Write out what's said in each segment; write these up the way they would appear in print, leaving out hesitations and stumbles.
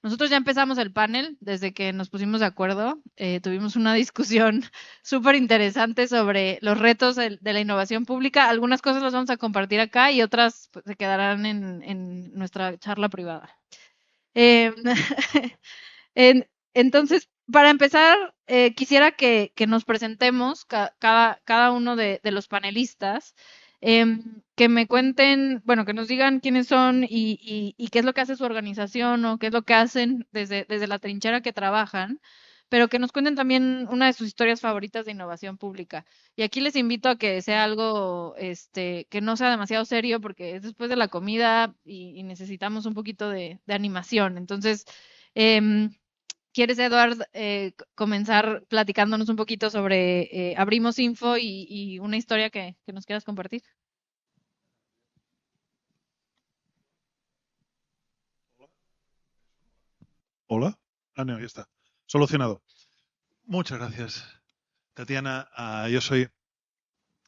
Nosotros ya empezamos el panel desde que nos pusimos de acuerdo. Tuvimos una discusión súper interesante sobre los retos de la innovación pública. Algunas cosas las vamos a compartir acá y otras pues, se quedarán en nuestra charla privada. Eh, entonces, para empezar, quisiera que nos presentemos cada uno de los panelistas, que me cuenten, bueno, que nos digan quiénes son y qué es lo que hace su organización o qué es lo que hacen desde la trinchera que trabajan, pero que nos cuenten también una de sus historias favoritas de innovación pública. Y aquí les invito a que sea algo que no sea demasiado serio porque es después de la comida y necesitamos un poquito de animación. Entonces, em, ¿quieres, Eduard, comenzar platicándonos un poquito sobre Abrimos Info y una historia que nos quieras compartir? Hola. Ah, no, ya está. Solucionado. Muchas gracias, Tatiana. Yo soy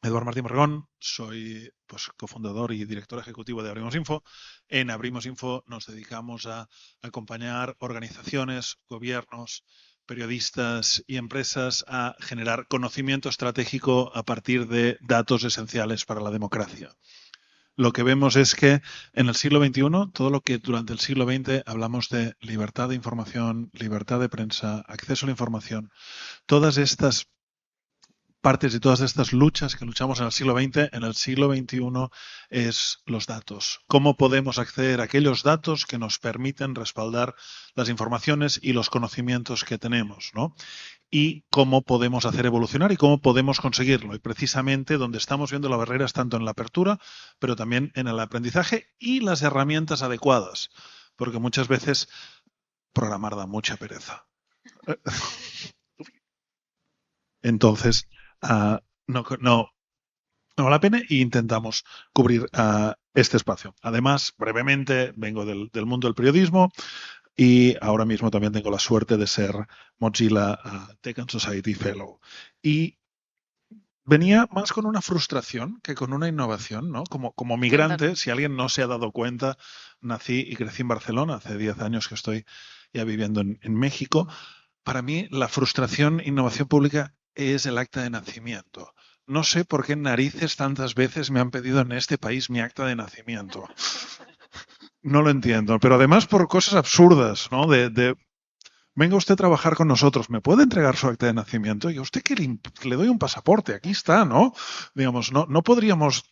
Eduard Martín Morregón, soy pues, cofundador y director ejecutivo de Abrimos Info. En Abrimos Info nos dedicamos a acompañar organizaciones, gobiernos, periodistas y empresas a generar conocimiento estratégico a partir de datos esenciales para la democracia. Lo que vemos es que en el siglo XXI, todo lo que durante el siglo XX hablamos de libertad de información, libertad de prensa, acceso a la información, todas estas partes de todas estas luchas que luchamos en el siglo XX, en el siglo XXI es los datos. ¿Cómo podemos acceder a aquellos datos que nos permiten respaldar las informaciones y los conocimientos que tenemos, ¿no? Y cómo podemos hacer evolucionar y cómo podemos conseguirlo. Y precisamente donde estamos viendo la barrera es tanto en la apertura, pero también en el aprendizaje y las herramientas adecuadas. Porque muchas veces programar da mucha pereza. Entonces, no vale la pena e intentamos cubrir este espacio. Además, brevemente, vengo del mundo del periodismo y ahora mismo también tengo la suerte de ser Mozilla Tech and Society Fellow. Y venía más con una frustración que con una innovación, ¿no? Como migrante, si alguien no se ha dado cuenta, nací y crecí en Barcelona, hace 10 años que estoy ya viviendo en México. Para mí, la frustración innovación pública es el acta de nacimiento. No sé por qué narices tantas veces me han pedido en este país mi acta de nacimiento. No lo entiendo, pero además por cosas absurdas, ¿no? Venga usted a trabajar con nosotros, ¿me puede entregar su acta de nacimiento? Y a usted que le doy un pasaporte, aquí está, ¿no? Digamos, no podríamos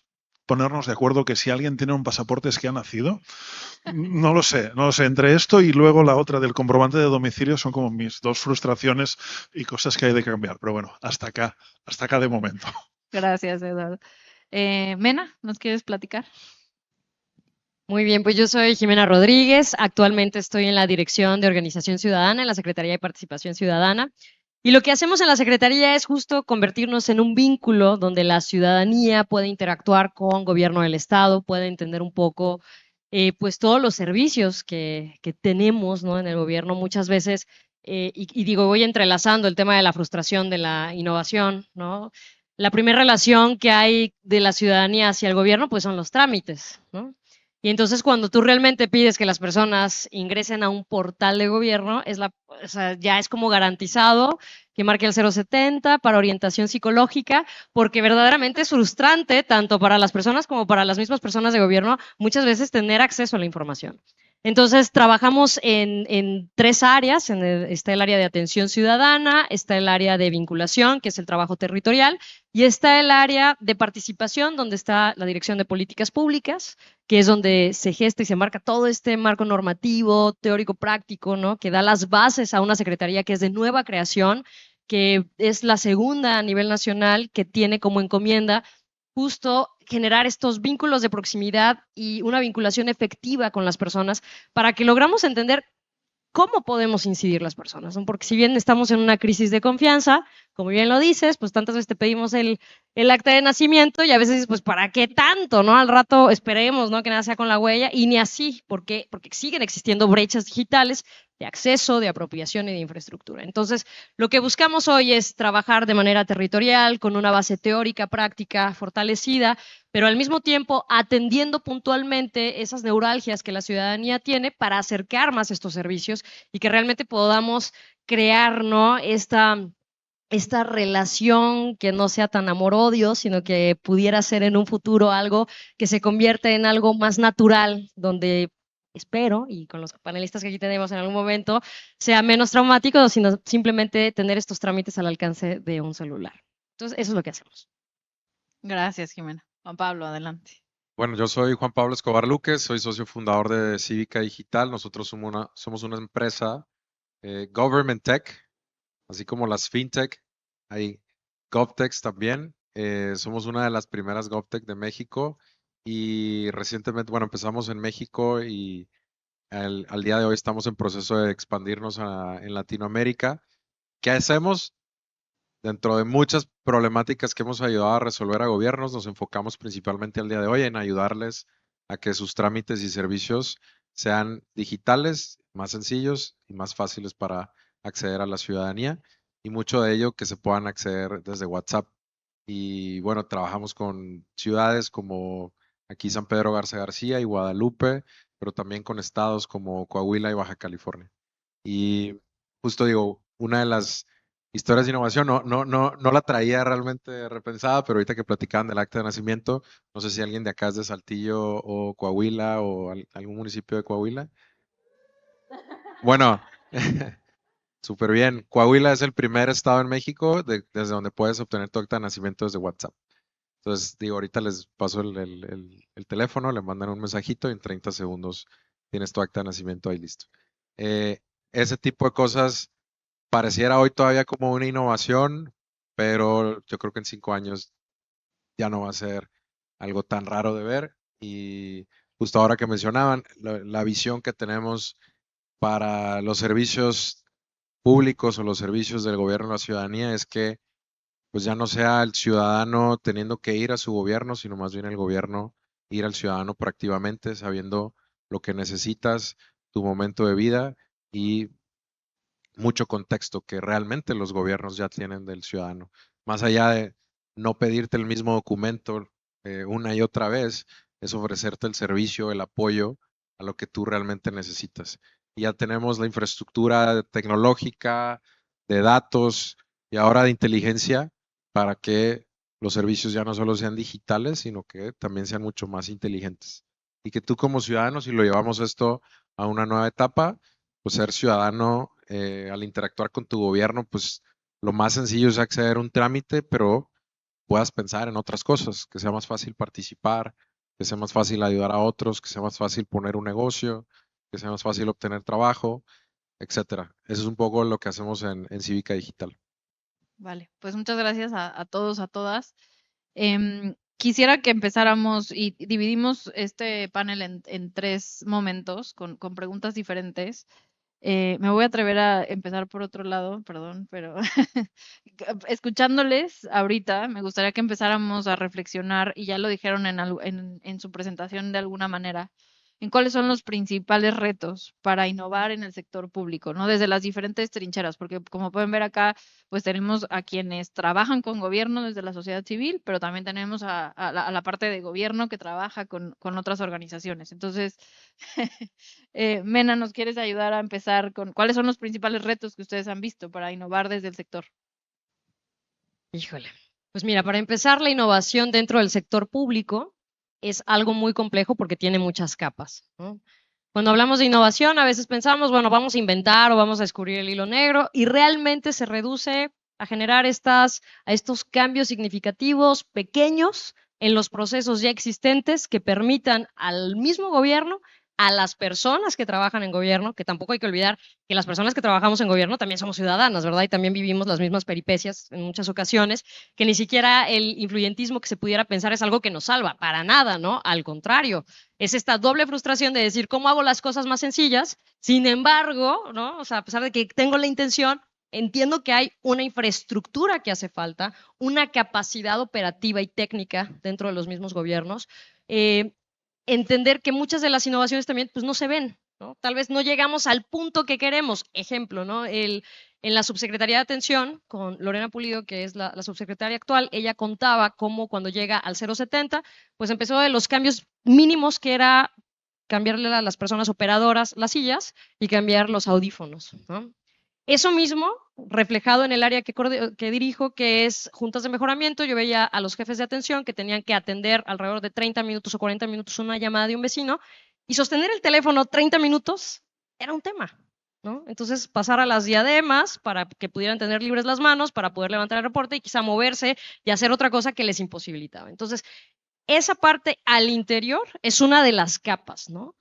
ponernos de acuerdo que si alguien tiene un pasaporte es que ha nacido. No lo sé. Entre esto y luego la otra del comprobante de domicilio son como mis dos frustraciones y cosas que hay de cambiar. Pero bueno, hasta acá de momento. Gracias, Eduardo. Mena, ¿nos quieres platicar? Muy bien, pues yo soy Jimena Rodríguez, actualmente estoy en la Dirección de Organización Ciudadana, en la Secretaría de Participación Ciudadana, y lo que hacemos en la Secretaría es justo convertirnos en un vínculo donde la ciudadanía puede interactuar con gobierno del Estado, puede entender un poco pues todos los servicios que tenemos, ¿no? En el gobierno muchas veces, y digo, voy entrelazando el tema de la frustración de la innovación, ¿no? La primera relación que hay de la ciudadanía hacia el gobierno pues son los trámites, ¿no? Y entonces cuando tú realmente pides que las personas ingresen a un portal de gobierno, o sea, ya es como garantizado que marque el 070 para orientación psicológica, porque verdaderamente es frustrante tanto para las personas como para las mismas personas de gobierno muchas veces tener acceso a la información. Entonces, trabajamos en tres áreas. Está el área de atención ciudadana, está el área de vinculación, que es el trabajo territorial, y está el área de participación, donde está la Dirección de Políticas Públicas, que es donde se gesta y se marca todo este marco normativo, teórico, práctico, ¿no? Que da las bases a una secretaría que es de nueva creación, que es la segunda a nivel nacional, que tiene como encomienda justo generar estos vínculos de proximidad y una vinculación efectiva con las personas para que logramos entender cómo podemos incidir las personas, ¿no? Porque si bien estamos en una crisis de confianza, como bien lo dices, pues tantas veces te pedimos el acta de nacimiento y a veces dices, pues ¿para qué tanto, no? Al rato esperemos, ¿no? Que nada sea con la huella y ni así, porque siguen existiendo brechas digitales de acceso, de apropiación y de infraestructura. Entonces, lo que buscamos hoy es trabajar de manera territorial, con una base teórica, práctica, fortalecida, pero al mismo tiempo atendiendo puntualmente esas neuralgias que la ciudadanía tiene para acercar más estos servicios y que realmente podamos crear, ¿no?, esta relación que no sea tan amor-odio, sino que pudiera ser en un futuro algo que se convierta en algo más natural, donde espero, y con los panelistas que aquí tenemos en algún momento, sea menos traumático, sino simplemente tener estos trámites al alcance de un celular. Entonces, eso es lo que hacemos. Gracias, Jimena. Juan Pablo, adelante. Bueno, yo soy Juan Pablo Escobar Luque, soy socio fundador de Cívica Digital. Nosotros somos una empresa Government Tech, así como las FinTech, hay GovTechs también. Somos una de las primeras GovTech de México y recientemente, bueno, empezamos en México y al día de hoy estamos en proceso de expandirnos en Latinoamérica. ¿Qué hacemos? Dentro de muchas problemáticas que hemos ayudado a resolver a gobiernos, nos enfocamos principalmente al día de hoy en ayudarles a que sus trámites y servicios sean digitales, más sencillos y más fáciles para acceder a la ciudadanía, y mucho de ello que se puedan acceder desde WhatsApp. Y bueno, trabajamos con ciudades como aquí San Pedro Garza García y Guadalupe, pero también con estados como Coahuila y Baja California. Y justo digo, una de las historias de innovación, no la traía realmente repensada, pero ahorita que platicaban del acta de nacimiento, no sé si alguien de acá es de Saltillo o Coahuila o algún municipio de Coahuila. Bueno, súper bien. Coahuila es el primer estado en México desde donde puedes obtener tu acta de nacimiento desde WhatsApp. Entonces, digo, ahorita les paso el teléfono, le mandan un mensajito y en 30 segundos tienes tu acta de nacimiento ahí listo. Ese tipo de cosas pareciera hoy todavía como una innovación, pero yo creo que en 5 años ya no va a ser algo tan raro de ver. Y justo ahora que mencionaban, la visión que tenemos para los servicios públicos o los servicios del gobierno a la ciudadanía es que pues ya no sea el ciudadano teniendo que ir a su gobierno, sino más bien el gobierno ir al ciudadano proactivamente, sabiendo lo que necesitas, tu momento de vida y mucho contexto que realmente los gobiernos ya tienen del ciudadano. Más allá de no pedirte el mismo documento una y otra vez, es ofrecerte el servicio, el apoyo a lo que tú realmente necesitas. Y ya tenemos la infraestructura tecnológica, de datos y ahora de inteligencia para que los servicios ya no solo sean digitales, sino que también sean mucho más inteligentes. Y que tú como ciudadano, si lo llevamos esto a una nueva etapa, pues ser ciudadano al interactuar con tu gobierno, pues lo más sencillo es acceder a un trámite, pero puedas pensar en otras cosas, que sea más fácil participar, que sea más fácil ayudar a otros, que sea más fácil poner un negocio, que sea más fácil obtener trabajo, etcétera. Eso es un poco lo que hacemos en Cívica Digital. Vale, pues muchas gracias a todos, a todas. Quisiera que empezáramos y dividimos este panel en 3 momentos con preguntas diferentes. Me voy a atrever a empezar por otro lado, perdón, pero escuchándoles ahorita, me gustaría que empezáramos a reflexionar, y ya lo dijeron en su presentación de alguna manera, en cuáles son los principales retos para innovar en el sector público, ¿no? Desde las diferentes trincheras, porque como pueden ver acá, pues tenemos a quienes trabajan con gobierno desde la sociedad civil, pero también tenemos a la parte de gobierno que trabaja con otras organizaciones. Entonces, Mena, ¿nos quieres ayudar a empezar con cuáles son los principales retos que ustedes han visto para innovar desde el sector? Híjole. Pues mira, para empezar, la innovación dentro del sector público es algo muy complejo porque tiene muchas capas, ¿no? Cuando hablamos de innovación, a veces pensamos, bueno, vamos a inventar o vamos a descubrir el hilo negro, y realmente se reduce a generar estos cambios significativos pequeños en los procesos ya existentes que permitan al mismo gobierno, a las personas que trabajan en gobierno, que tampoco hay que olvidar que las personas que trabajamos en gobierno también somos ciudadanas, ¿verdad? Y también vivimos las mismas peripecias en muchas ocasiones, que ni siquiera el influyentismo que se pudiera pensar es algo que nos salva, para nada, ¿no? Al contrario, es esta doble frustración de decir, ¿cómo hago las cosas más sencillas? Sin embargo, ¿no? O sea, a pesar de que tengo la intención, entiendo que hay una infraestructura que hace falta, una capacidad operativa y técnica dentro de los mismos gobiernos, entender que muchas de las innovaciones también pues, no se ven, ¿no? Tal vez no llegamos al punto que queremos. Ejemplo, ¿no? En la subsecretaría de Atención, con Lorena Pulido, que es la subsecretaria actual, ella contaba cómo cuando llega al 070, pues empezó de los cambios mínimos, que era cambiarle a las personas operadoras las sillas y cambiar los audífonos, ¿no? Eso mismo, reflejado en el área que dirijo, que es juntas de mejoramiento, yo veía a los jefes de atención que tenían que atender alrededor de 30 minutos o 40 minutos una llamada de un vecino, y sostener el teléfono 30 minutos era un tema, ¿no? Entonces, pasar a las diademas para que pudieran tener libres las manos, para poder levantar el reporte y quizá moverse y hacer otra cosa que les imposibilitaba. Entonces, esa parte al interior es una de las capas, ¿no?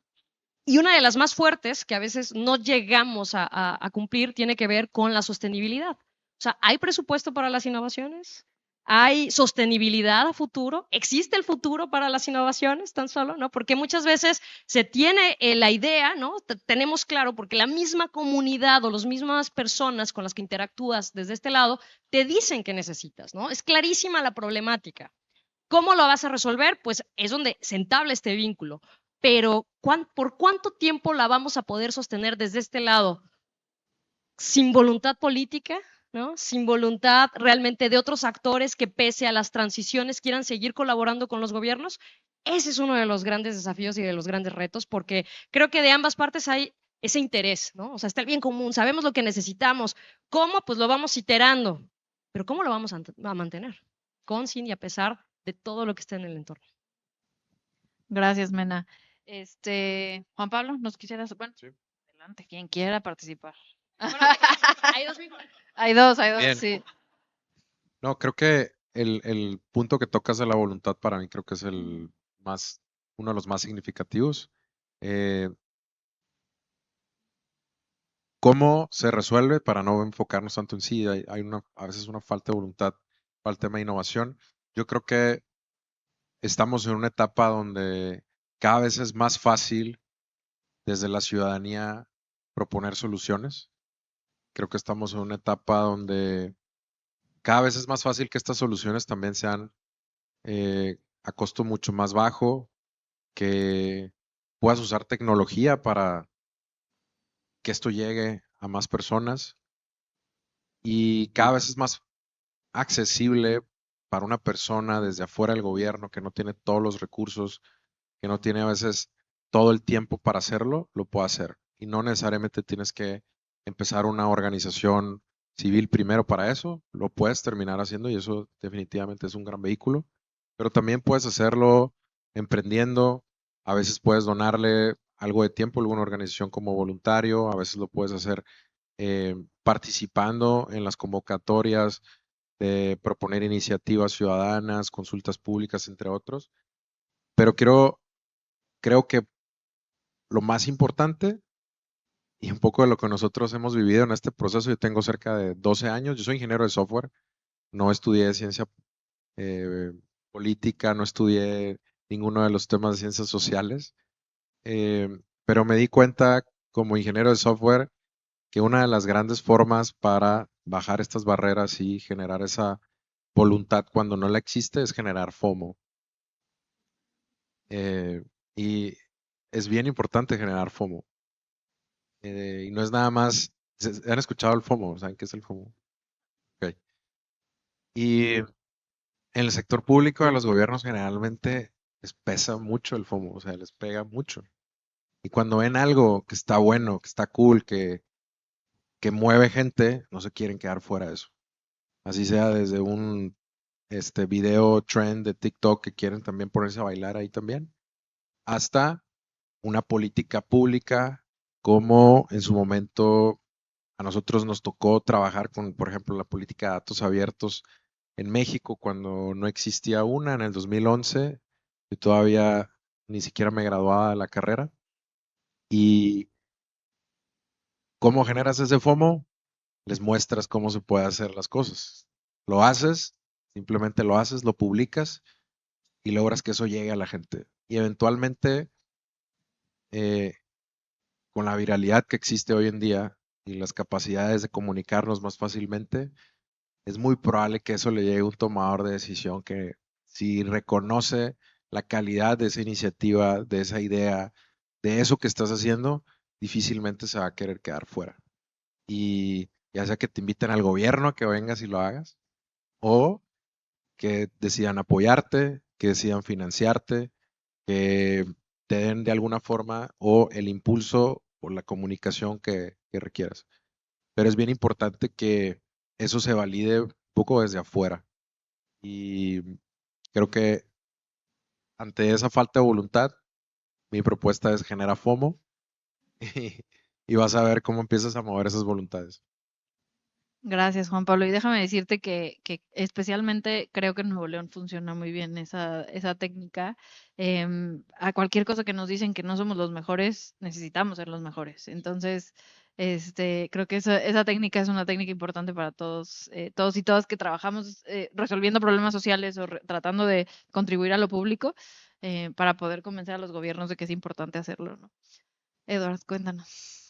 Y una de las más fuertes, que a veces no llegamos a cumplir, tiene que ver con la sostenibilidad. O sea, ¿hay presupuesto para las innovaciones? ¿Hay sostenibilidad a futuro? ¿Existe el futuro para las innovaciones tan solo? ¿No? Porque muchas veces se tiene la idea, ¿no? Tenemos claro, porque la misma comunidad o las mismas personas con las que interactúas desde este lado te dicen que necesitas, ¿no? Es clarísima la problemática. ¿Cómo lo vas a resolver? Pues es donde se entabla este vínculo. Pero ¿por cuánto tiempo la vamos a poder sostener desde este lado? Sin voluntad política, ¿no? Sin voluntad realmente de otros actores que pese a las transiciones quieran seguir colaborando con los gobiernos. Ese es uno de los grandes desafíos y de los grandes retos, porque creo que de ambas partes hay ese interés, ¿no? O sea, está el bien común, sabemos lo que necesitamos. ¿Cómo? Pues lo vamos iterando. Pero ¿cómo lo vamos a mantener? Con, sin y a pesar de todo lo que está en el entorno. Gracias, Mena. Juan Pablo, ¿nos quisieras? Bueno, Sí. adelante, quien quiera participar. Bueno, hay dos micrófonos. Hay dos, Bien. sí. No, creo que el punto que tocas de la voluntad para mí creo que es uno de los más significativos. ¿Cómo se resuelve para no enfocarnos tanto en sí? Hay a veces una falta de voluntad para el tema de innovación. Yo creo que estamos en una etapa donde cada vez es más fácil desde la ciudadanía proponer soluciones. Creo que estamos en una etapa donde cada vez es más fácil que estas soluciones también sean a costo mucho más bajo, que puedas usar tecnología para que esto llegue a más personas y cada vez es más accesible para una persona desde afuera del gobierno que no tiene todos los recursos, que no tiene a veces todo el tiempo para hacerlo, lo puede hacer. Y no necesariamente tienes que empezar una organización civil primero para eso, lo puedes terminar haciendo y eso definitivamente es un gran vehículo, pero también puedes hacerlo emprendiendo, a veces puedes donarle algo de tiempo a alguna organización como voluntario, a veces lo puedes hacer participando en las convocatorias de proponer iniciativas ciudadanas, consultas públicas, entre otros. Pero creo que lo más importante y un poco de lo que nosotros hemos vivido en este proceso, yo tengo cerca de 12 años, yo soy ingeniero de software, no estudié ciencia política, no estudié ninguno de los temas de ciencias sociales, pero me di cuenta como ingeniero de software que una de las grandes formas para bajar estas barreras y generar esa voluntad cuando no la existe es generar FOMO. Y es bien importante generar FOMO. Y no es nada más, ¿han escuchado el FOMO? ¿Saben qué es el FOMO? Okay. Y en el sector público de los gobiernos generalmente les pesa mucho el FOMO, o sea, les pega mucho. Y cuando ven algo que está bueno, que está cool, que mueve gente, no se quieren quedar fuera de eso. Así sea desde un video trend de TikTok que quieren también ponerse a bailar ahí también, hasta una política pública como en su momento a nosotros nos tocó trabajar con, por ejemplo, la política de datos abiertos en México cuando no existía una en el 2011. Yo todavía ni siquiera me graduaba de la carrera. ¿Y cómo generas ese FOMO? Les muestras cómo se puede hacer las cosas. Lo haces, simplemente lo haces, lo publicas y logras que eso llegue a la gente. Y eventualmente, con la viralidad que existe hoy en día y las capacidades de comunicarnos más fácilmente, es muy probable que eso le llegue a un tomador de decisión que si reconoce la calidad de esa iniciativa, de esa idea, de eso que estás haciendo, difícilmente se va a querer quedar fuera. Y ya sea que te inviten al gobierno a que vengas y lo hagas, o que decidan apoyarte, que decidan financiarte, que te den de alguna forma o el impulso o la comunicación que requieras. Pero es bien importante que eso se valide un poco desde afuera. Y creo que ante esa falta de voluntad, mi propuesta es genera FOMO y vas a ver cómo empiezas a mover esas voluntades. Gracias, Juan Pablo. Y déjame decirte que especialmente creo que en Nuevo León funciona muy bien esa técnica. A cualquier cosa que nos dicen que no somos los mejores, necesitamos ser los mejores. Entonces, creo que esa técnica es una técnica importante para todos, todos y todas que trabajamos resolviendo problemas sociales o tratando de contribuir a lo público para poder convencer a los gobiernos de que es importante hacerlo, ¿no? Edward, cuéntanos.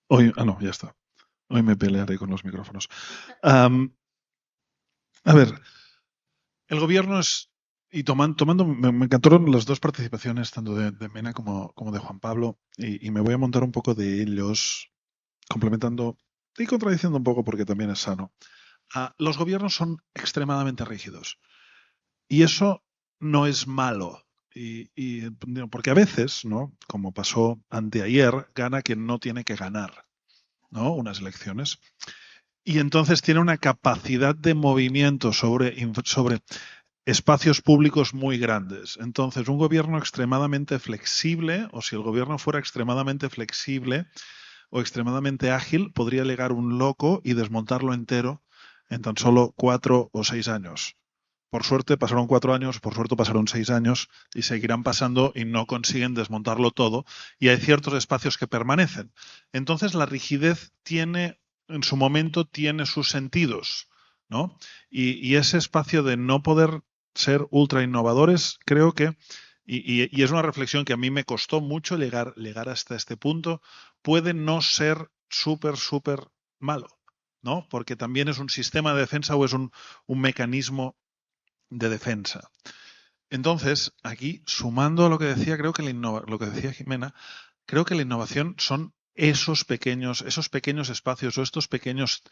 Hoy, no, ya está. Hoy me pelearé con los micrófonos. A ver, el gobierno es, y tomando, me encantaron las dos participaciones, tanto de Mena como de Juan Pablo, y me voy a montar un poco de ellos, complementando y contradiciendo un poco porque también es sano. Los gobiernos son extremadamente rígidos y eso no es malo. Porque a veces, ¿no? Como pasó anteayer, gana quien no tiene que ganar, ¿no? Unas elecciones. Y entonces tiene una capacidad de movimiento sobre espacios públicos muy grandes. Entonces, un gobierno extremadamente flexible, o si el gobierno fuera extremadamente flexible o extremadamente ágil, podría llegar un loco y desmontarlo entero en tan solo 4 o 6 años. Por suerte pasaron 4 años, por suerte pasaron 6 años y seguirán pasando y no consiguen desmontarlo todo. Y hay ciertos espacios que permanecen. Entonces la rigidez tiene, en su momento, tiene sus sentidos, ¿no? Y ese espacio de no poder ser ultra innovadores, creo que, y es una reflexión que a mí me costó mucho llegar hasta este punto, puede no ser súper malo, ¿no? Porque también es un sistema de defensa o es un mecanismo de defensa. Entonces, aquí, sumando a lo que decía, creo que lo que decía Jimena, creo que la innovación son esos pequeños espacios o estos pequeños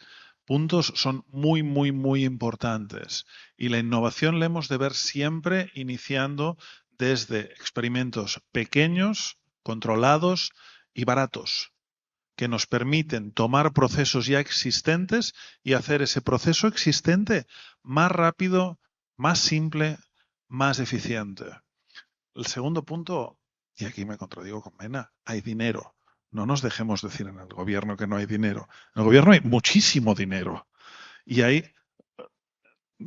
puntos son muy importantes. Y la innovación la hemos de ver siempre iniciando desde experimentos pequeños, controlados y baratos, que nos permiten tomar procesos ya existentes y hacer ese proceso existente más rápido, más simple, más eficiente. El segundo punto, y aquí me contradigo con Mena, hay dinero. No nos dejemos decir en el gobierno que no hay dinero. En el gobierno hay muchísimo dinero. Y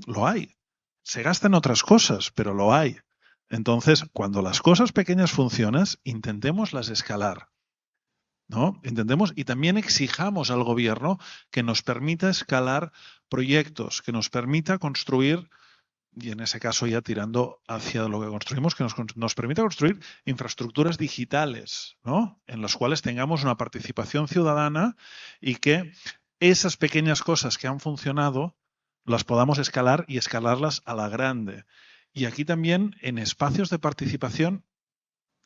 lo hay. Se gasta en otras cosas, pero lo hay. Entonces, cuando las cosas pequeñas funcionan, intentémoslas escalar, ¿no? Intentemos y también exijamos al gobierno que nos permita escalar proyectos, que nos permita construir, y en ese caso ya tirando hacia lo que construimos, que nos permita construir infraestructuras digitales, ¿no? En las cuales tengamos una participación ciudadana y que esas pequeñas cosas que han funcionado las podamos escalar y escalarlas a la grande. Y aquí también en espacios de participación,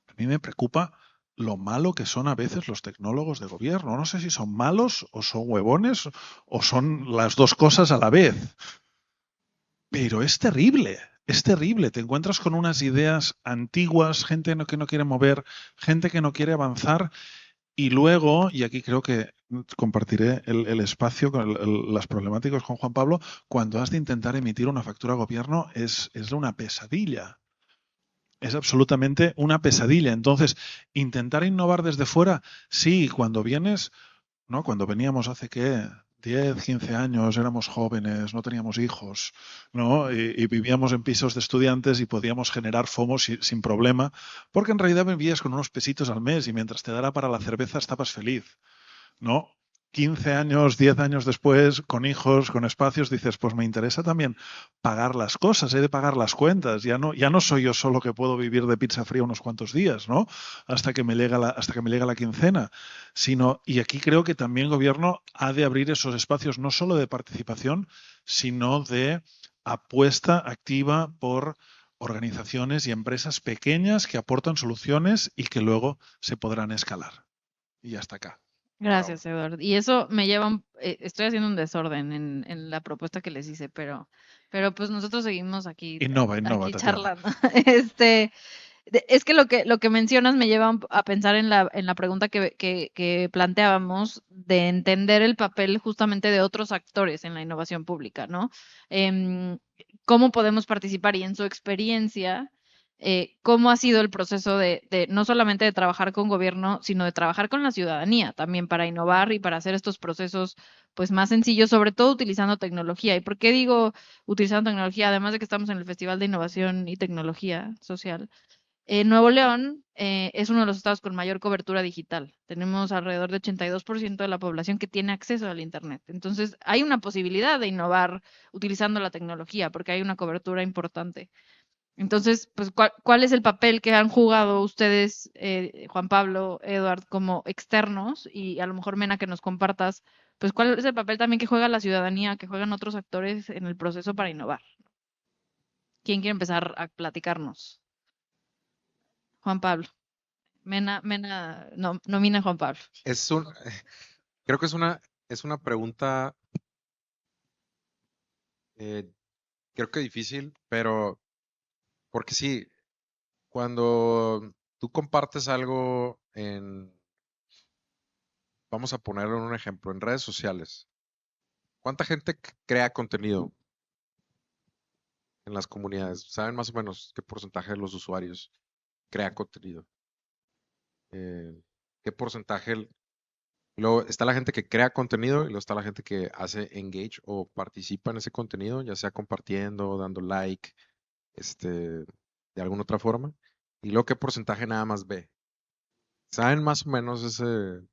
a mí me preocupa lo malo que son a veces los tecnólogos de gobierno. No sé si son malos o son huevones o son las dos cosas a la vez. Pero es terrible, es terrible. Te encuentras con unas ideas antiguas, gente que no quiere mover, gente que no quiere avanzar. Y luego, y aquí creo que compartiré el espacio con las problemáticas con Juan Pablo, cuando has de intentar emitir una factura a gobierno es una pesadilla. Es absolutamente una pesadilla. Entonces, intentar innovar desde fuera, sí, cuando vienes, ¿no? Cuando veníamos hace, ¿qué? 10, 15 años, éramos jóvenes, no teníamos hijos, ¿no? Y vivíamos en pisos de estudiantes y podíamos generar FOMO sin problema, porque en realidad vivías con unos pesitos al mes y mientras te dara para la cerveza estabas feliz, ¿no? 15 años, 10 años después, con hijos, con espacios, dices, pues me interesa también pagar las cosas, he de pagar las cuentas. Ya no soy yo solo que puedo vivir de pizza fría unos cuantos días, ¿no? Hasta que me llega la quincena. Y aquí creo que también el gobierno ha de abrir esos espacios no solo de participación, sino de apuesta activa por organizaciones y empresas pequeñas que aportan soluciones y que luego se podrán escalar. Y hasta acá. Gracias, Eduardo. Y eso me lleva, estoy haciendo un desorden en la propuesta que les hice, pero pues nosotros seguimos aquí, Innova, aquí Tatiana. charlando. Es que lo que mencionas me lleva a pensar en la pregunta que planteábamos de entender el papel justamente de otros actores en la innovación pública, ¿no? ¿Cómo podemos participar? Y en su experiencia, ¿cómo ha sido el proceso de no solamente de trabajar con gobierno, sino de trabajar con la ciudadanía también para innovar y para hacer estos procesos pues más sencillos, sobre todo utilizando tecnología? ¿Y por qué digo utilizando tecnología? Además de que estamos en el Festival de Innovación y Tecnología Social. Nuevo León es uno de los estados con mayor cobertura digital. Tenemos alrededor de 82% de la población que tiene acceso al Internet. Entonces, hay una posibilidad de innovar utilizando la tecnología porque hay una cobertura importante. Entonces, pues, ¿cuál es el papel que han jugado ustedes, Juan Pablo, Eduard, como externos? Y a lo mejor, Mena, que nos compartas, pues, ¿cuál es el papel también que juega la ciudadanía, que juegan otros actores en el proceso para innovar? ¿Quién quiere empezar a platicarnos? Juan Pablo. Mena, no, nomina a Juan Pablo. Creo que es una pregunta, creo que difícil, pero porque sí, cuando tú compartes algo vamos a ponerlo en un ejemplo, en redes sociales, ¿cuánta gente crea contenido en las comunidades? ¿Saben más o menos qué porcentaje de los usuarios crea contenido? ¿Qué porcentaje? Luego está la gente que crea contenido y luego está la gente que hace engage o participa en ese contenido, ya sea compartiendo, dando like, de alguna otra forma. Y luego qué porcentaje nada más ve. ¿Saben más o menos ese?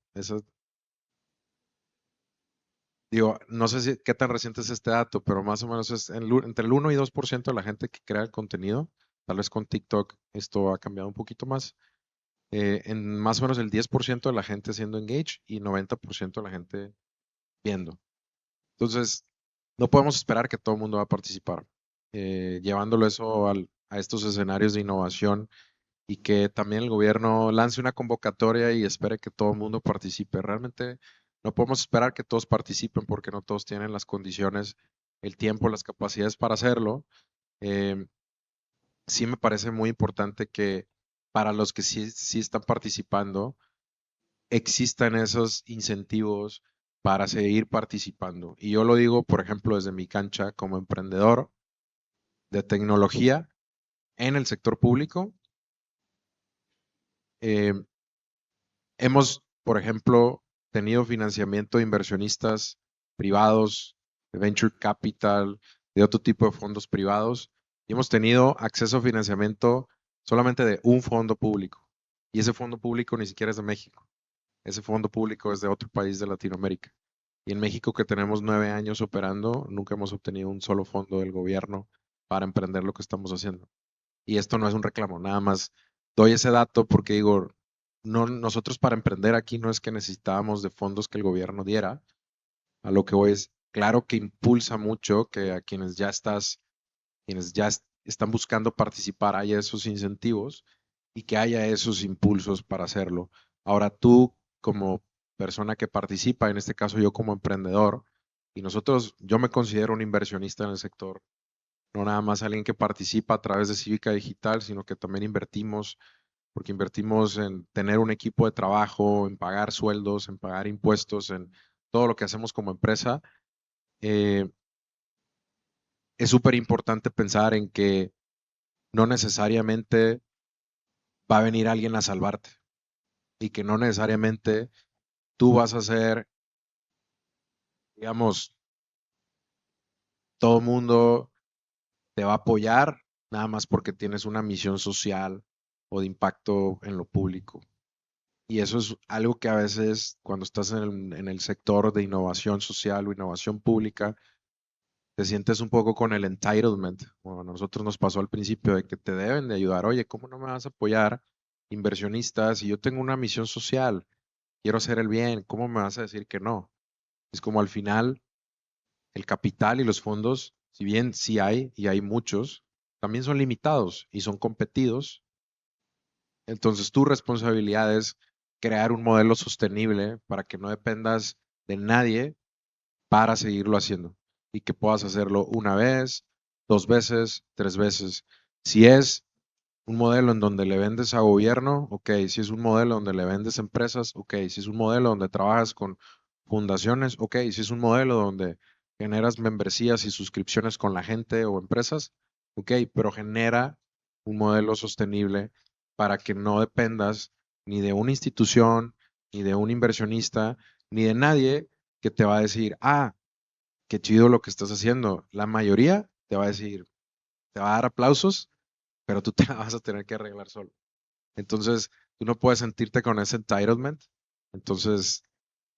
Digo, no sé qué tan reciente es este dato, pero más o menos es entre el 1 y 2% de la gente que crea el contenido. Tal vez con TikTok esto ha cambiado un poquito más. En más o menos el 10% de la gente haciendo engage y 90% de la gente viendo. Entonces, no podemos esperar que todo el mundo va a participar. Llevándolo eso a estos escenarios de innovación y que también el gobierno lance una convocatoria y espere que todo el mundo participe. Realmente no podemos esperar que todos participen porque no todos tienen las condiciones, el tiempo, las capacidades para hacerlo. Sí me parece muy importante que para los que sí están participando, existan esos incentivos para seguir participando. Y yo lo digo, por ejemplo, desde mi cancha como emprendedor de tecnología en el sector público. Hemos, por ejemplo, tenido financiamiento de inversionistas privados, de venture capital, de otro tipo de fondos privados, y hemos tenido acceso a financiamiento solamente de un fondo público. Y ese fondo público ni siquiera es de México. Ese fondo público es de otro país de Latinoamérica. Y en México, que tenemos 9 años operando, nunca hemos obtenido un solo fondo del gobierno para emprender lo que estamos haciendo. Y esto no es un reclamo, nada más doy ese dato porque digo, no, nosotros para emprender aquí no es que necesitábamos de fondos que el gobierno diera. A lo que voy es, claro que impulsa mucho que a quienes ya están buscando participar haya esos incentivos y que haya esos impulsos para hacerlo. Ahora tú como persona que participa, en este caso yo como emprendedor, y yo me considero un inversionista en el sector, no nada más alguien que participa a través de Cívica Digital, sino que también invertimos, porque invertimos en tener un equipo de trabajo, en pagar sueldos, en pagar impuestos, en todo lo que hacemos como empresa. Es súper importante pensar en que no necesariamente va a venir alguien a salvarte y que no necesariamente tú vas a ser, digamos, todo el mundo te va a apoyar nada más porque tienes una misión social o de impacto en lo público. Y eso es algo que a veces cuando estás en el sector de innovación social o innovación pública, te sientes un poco con el entitlement. Bueno, a nosotros nos pasó al principio de que te deben de ayudar. Oye, ¿cómo no me vas a apoyar, inversionistas? Si yo tengo una misión social, quiero hacer el bien, ¿cómo me vas a decir que no? Es como al final el capital y los fondos, si bien sí hay y hay muchos, también son limitados y son competidos. Entonces tu responsabilidad es crear un modelo sostenible para que no dependas de nadie para seguirlo haciendo y que puedas hacerlo una vez, 2 veces, 3 veces. Si es un modelo en donde le vendes a gobierno, ok. Si es un modelo donde le vendes a empresas, ok. Si es un modelo donde trabajas con fundaciones, ok. Si es un modelo donde generas membresías y suscripciones con la gente o empresas, ok. Pero genera un modelo sostenible para que no dependas ni de una institución, ni de un inversionista, ni de nadie que te va a decir, ah, qué chido lo que estás haciendo. La mayoría te va a decir, te va a dar aplausos, pero tú te la vas a tener que arreglar solo. Entonces, tú no puedes sentirte con ese entitlement. Entonces,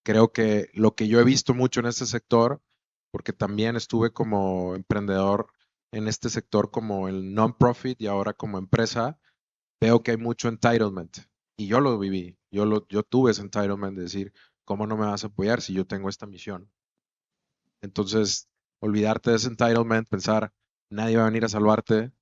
creo que lo que yo he visto mucho en este sector, porque también estuve como emprendedor en este sector como el non-profit y ahora como empresa, veo que hay mucho entitlement. Y yo lo viví. Yo tuve ese entitlement de decir, ¿cómo no me vas a apoyar si yo tengo esta misión? Entonces, olvidarte de ese entitlement, pensar, nadie va a venir a salvarte,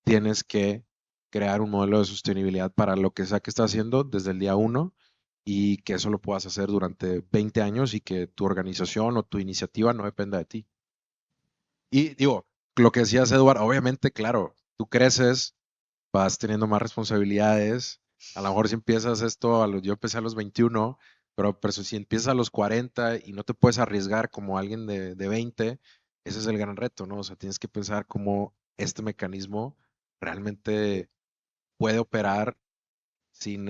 tienes que crear un modelo de sostenibilidad para lo que sea que estás haciendo desde el día 1 y que eso lo puedas hacer durante 20 años y que tu organización o tu iniciativa no dependa de ti. Y digo, lo que decías, Eduardo, obviamente, claro, tú creces, vas teniendo más responsabilidades. A lo mejor si empiezas esto, yo empecé a los 21, pero si empiezas a los 40 y no te puedes arriesgar como alguien de 20, ese es el gran reto, ¿no? O sea, tienes que pensar cómo este mecanismo realmente puede operar sin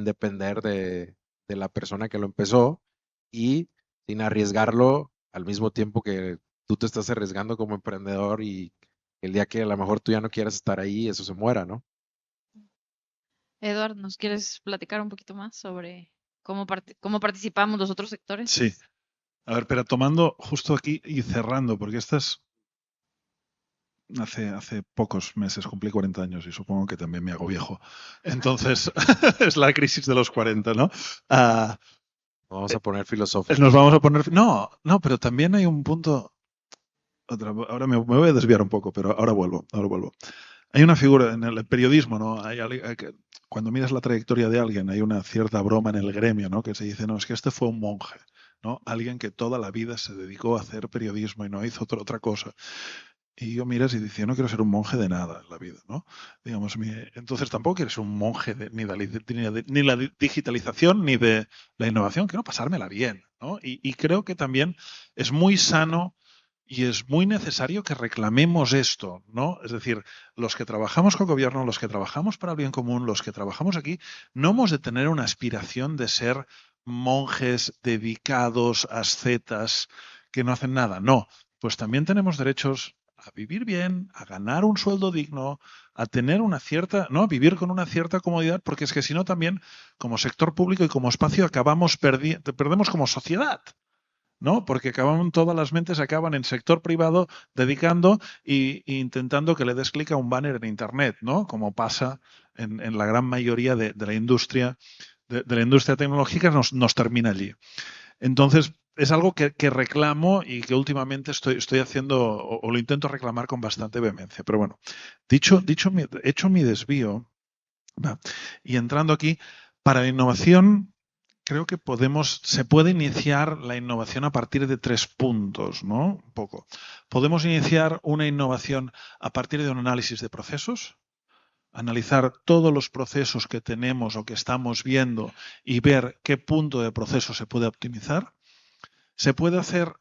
depender de la persona que lo empezó y sin arriesgarlo al mismo tiempo que tú te estás arriesgando como emprendedor y el día que a lo mejor tú ya no quieras estar ahí, eso se muera, ¿no? Eduard, ¿nos quieres platicar un poquito más sobre cómo participamos los otros sectores? Sí. A ver, pero tomando justo aquí y cerrando, porque hace pocos meses cumplí 40 años y supongo que también me hago viejo. Entonces, es la crisis de los 40, ¿no? Ah, Vamos a poner filosóficos. nos vamos a poner... No, no, pero también hay un punto... ahora me voy a desviar un poco, pero ahora vuelvo. Hay una figura en el periodismo, ¿no? Cuando miras la trayectoria de alguien, hay una cierta broma en el gremio, ¿no? Que se dice, no, es que este fue un monje, ¿no? Alguien que toda la vida se dedicó a hacer periodismo y no hizo otra cosa. Y yo miras y dices, yo no quiero ser un monje de nada en la vida, ¿no? Digamos, entonces tampoco quieres ser un monje ni la digitalización ni de la innovación, quiero pasármela bien, ¿no? Y creo que también es muy sano y es muy necesario que reclamemos esto, ¿no? Es decir, los que trabajamos con gobierno, los que trabajamos para el bien común, los que trabajamos aquí, no hemos de tener una aspiración de ser monjes dedicados, ascetas, que no hacen nada. No, pues también tenemos derechos a vivir bien, a ganar un sueldo digno, a tener una cierta, ¿no? Vivir con una cierta comodidad, porque es que si no también, como sector público y como espacio, perdemos como sociedad, ¿no? Porque todas las mentes acaban en sector privado dedicando e intentando que le des clic a un banner en internet, ¿no? Como pasa en la gran mayoría de la industria, de la industria tecnológica, nos termina allí. Entonces, es algo que reclamo y que últimamente estoy haciendo o lo intento reclamar con bastante vehemencia. Pero bueno, hecho mi desvío, ¿va? Y entrando aquí, para la innovación, creo que se puede iniciar la innovación a partir de 3 puntos, ¿no? Un poco. Podemos iniciar una innovación a partir de un análisis de procesos, analizar todos los procesos que tenemos o que estamos viendo y ver qué punto de proceso se puede optimizar. Se puede hacer